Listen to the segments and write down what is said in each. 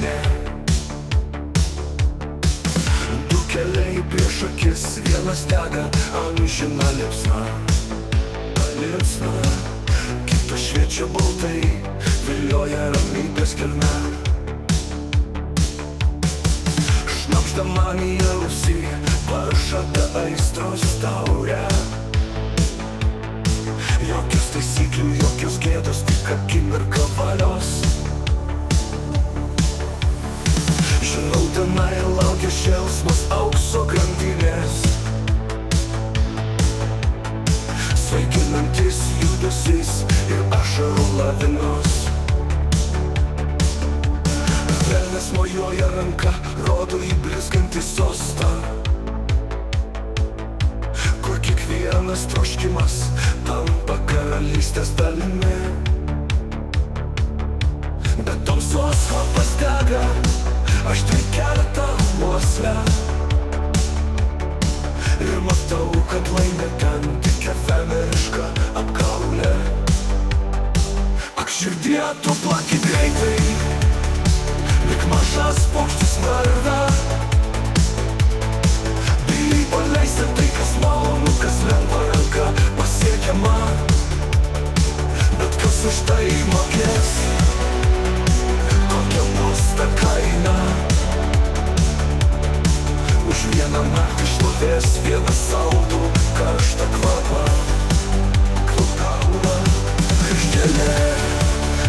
sąžinė. Du keliai prieš akis, vienas dega amžina liepsna. Kitas šviečia baltai, vilioja ramybės gelme. Šnabždama į ausį, pažada aistros taurę. Jokios taisyklių, jokios gėdos, tik akimirka valios. Žinau, tenai laukia šėlsmas aukso grandinės, svaiginantis judesys ir ašarų lavinos. Velnias mojuoja ranka, rodo į blizgantį sostą, kur kiekvienas troškimas tampa karalystės dalimi. Bet tamsos kvapas dega, aštri keletą uoslę, ir matau, kad laimė ten tik efemeriška apgaulė. Ak širdie tu plaki greitai, lyg mažas paukštis narve. Bijai paleisti tai, kas malonu, kas lengva ranka pasiekiama. Bet kas už tai mokės, kokia bus ta kaina? Už vieną naktį šlovės, vieną saldų karštą kvapą. Klupkaula,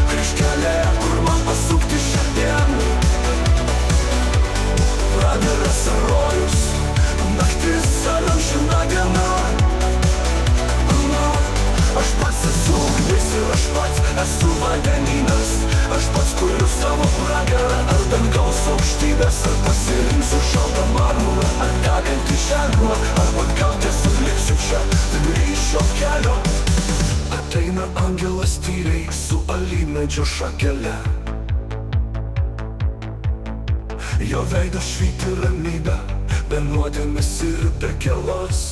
kryžkelė, kur man pasukti šiandien. Pragaras ar rojus, naktis ar amžina diena. Aš pats esu ugnis ir aš pats esu vandenynas. Aš pats kuriu savo pragarą, ar dangaus aukštybės, ar pasirinksiu šaltą marmurą, ar degantį ženklą, arba gal tiesiog liksiu čia grįžio kelio. Ateina angelas tyliai su alyvmedžio šakele. Jo veidas švyti ramybę, be nuodėmės ir be gelos.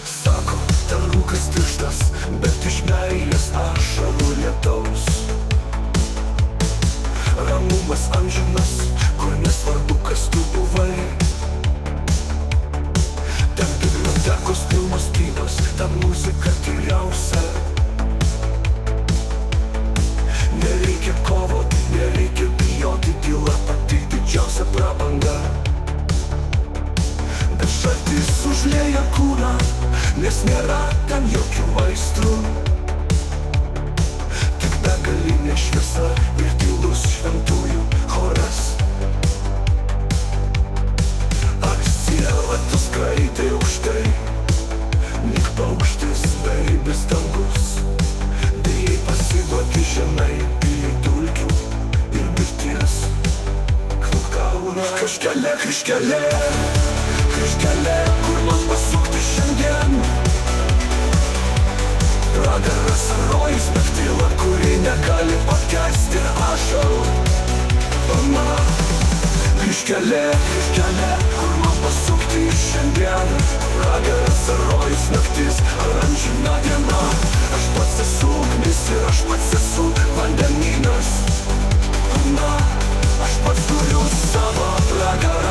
Sako, ten rūkas tirštas, bet iš meilės ašarų lietaus. Ramumas amžinas, kur nesvarbu, kas tu buvai. Ten bibliotekos pilnos knygos, ten muzika tyriausia. Nereikia kovoti, nereikia bijoti, tyla pati didžiausia prabanga. Bet šaltis užlieja kūną, nes nėra ten jokių aistrų. Tik begalinė šviesa ir tylus šventųjų choras. Ak siela tu skraidai aukštai, lyg paukštis beribis dangus. Bijai pasiduoti žemai, bijai dulkių ir mirties. Klupkaula, kryžkelė, kur man pasukti šiandien. Pragaras ar rojus, bet tyla, kuri negali pakęsti ašarų. Kryžkelė, kur man pasukti šiandien. Pragaras ar rojus, naktis ar amžina diena. Aš pats esu ugnis ir aš pats esu vandenynas. Aš pats turiu savo pragarą.